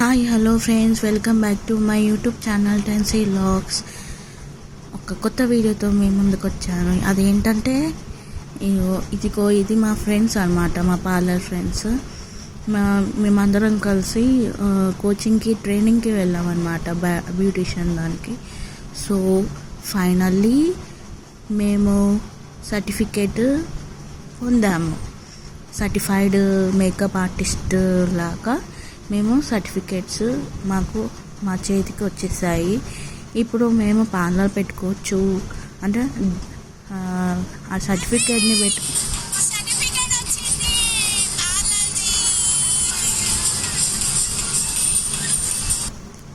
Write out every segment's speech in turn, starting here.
Hi hello friends, welcome back to my YouTube channel Tennessee vlogs. ఒక కొత్త వీడియోతో మీ ముందుకు వచ్చాను. అదేంటంటే ఇది మా ఫ్రెండ్స్ అన్నమాట, మా పార్లర్ ఫ్రెండ్స్. మేమందరం కలిసి కోచింగ్కి ట్రైనింగ్కి వెళ్ళామన్నమాట, బ్యూటిషియన్ దానికి. సో ఫైనల్లీ మేము సర్టిఫికేట్ పొందాము. సర్టిఫైడ్ మేకప్ ఆర్టిస్ట్ లాగా మేము సర్టిఫికేట్స్ మా చేతికి వచ్చేసాయి. ఇప్పుడు మేము పార్లర్ పెట్టుకోవచ్చు అంటే ఆ సర్టిఫికేట్ని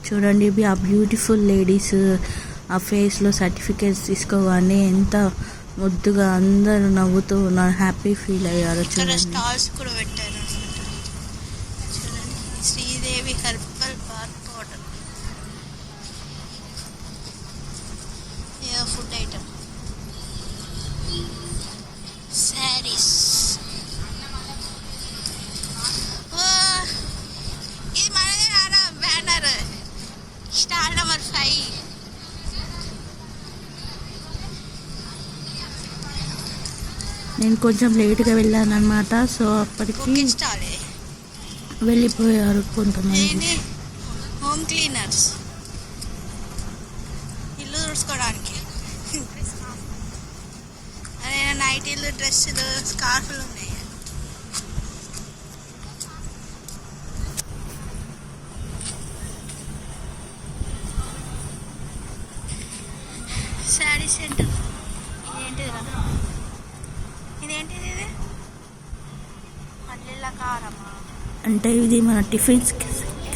చూడండి. ఆ బ్యూటిఫుల్ లేడీస్ ఆ ఫేస్లో సర్టిఫికేట్స్ తీసుకోగానే ఎంత ముద్దుగా అందరూ నవ్వుతూ ఉన్నారు, హ్యాపీ ఫీల్ అయ్యారు. చూడండి, స్టాల్స్ కూడా పెట్టారు. Sridevi herbal bath powder, food item, saris. ఇది మనదే రారా బ్యానర్, స్టాల్ నెంబర్ 5. నేను కొంచెం లేట్గా వెళ్ళాను అనమాట. సో అప్పటికి వెళ్ళిపోయారు కొంతమంది. హోమ్ క్లీనర్స్, ఇల్లు తుడుచుకోవడానికి. అదే నైటీలు, డ్రెస్సులు, స్కార్ఫ్లు ఉన్నాయి. శారీ సెంటర్. ఇదేంటిది? ఇది పల్లెల కారమా అంటే ఇది మన టిఫిన్స్కి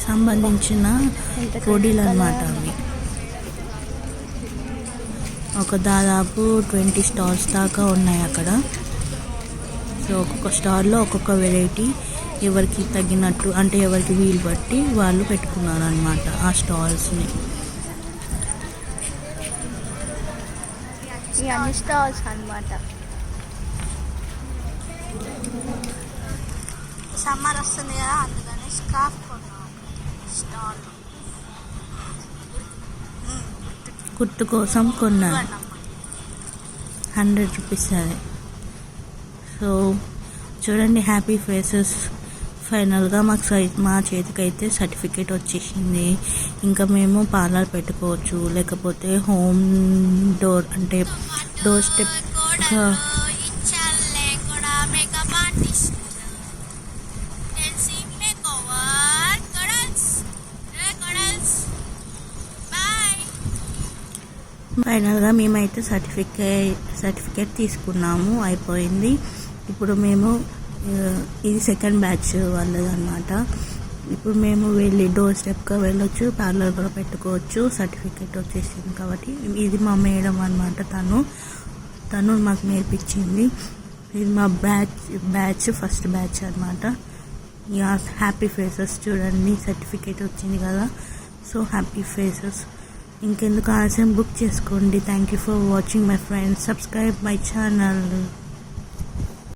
సంబంధించిన పొడిలు అన్నమాట. అవి దాదాపు 20 స్టాల్స్ దాకా ఉన్నాయి అక్కడ. సో ఒక్కొక్క స్టాల్లో ఒక్కొక్క వెరైటీ, ఎవరికి తగినట్టు అంటే ఎవరికి వీలు బట్టి వాళ్ళు పెట్టుకున్నారు అన్నమాట ఆ స్టాల్స్ని. అన్ని స్టాల్స్ అన్నమాట. సమ్మర్ వస్తుంది కదా, అందుకని స్కార్ఫ్ కొన్నాం. స్టాల్ కుట్టు కోసం కొన్నాను, 100 రూపీస్ అది. సో చూడండి, హ్యాపీ ఫేసెస్. ఫైనల్గా మా చేతికైతే సర్టిఫికేట్ వచ్చేసింది. ఇంకా మేము పార్లర్ పెట్టుకోవచ్చు, లేకపోతే హోమ్ డోర్ అంటే డోర్ స్టెప్ ఫైనల్గా మేమైతే సర్టిఫికేట్ తీసుకున్నాము, అయిపోయింది. ఇప్పుడు మేము ఇది సెకండ్ బ్యాచ్ వాళ్ళది అనమాట. ఇప్పుడు మేము వెళ్ళి డోర్ స్టెప్గా వెళ్ళొచ్చు, పార్లర్ కూడా పెట్టుకోవచ్చు. సర్టిఫికేట్ వచ్చేసింది కాబట్టి. ఇది మా మేడం అనమాట, తను మాకు నేర్పించింది. ఇది మా బ్యాచ్ ఫస్ట్ బ్యాచ్ అనమాట. హ్యాపీ ఫేసెస్ చూడండి, సర్టిఫికేట్ వచ్చింది కదా. So happy faces. ఇంకెందుకు ఆలస్యం, బుక్ చేసుకోండి. Thank you for watching my friends. Subscribe my channel.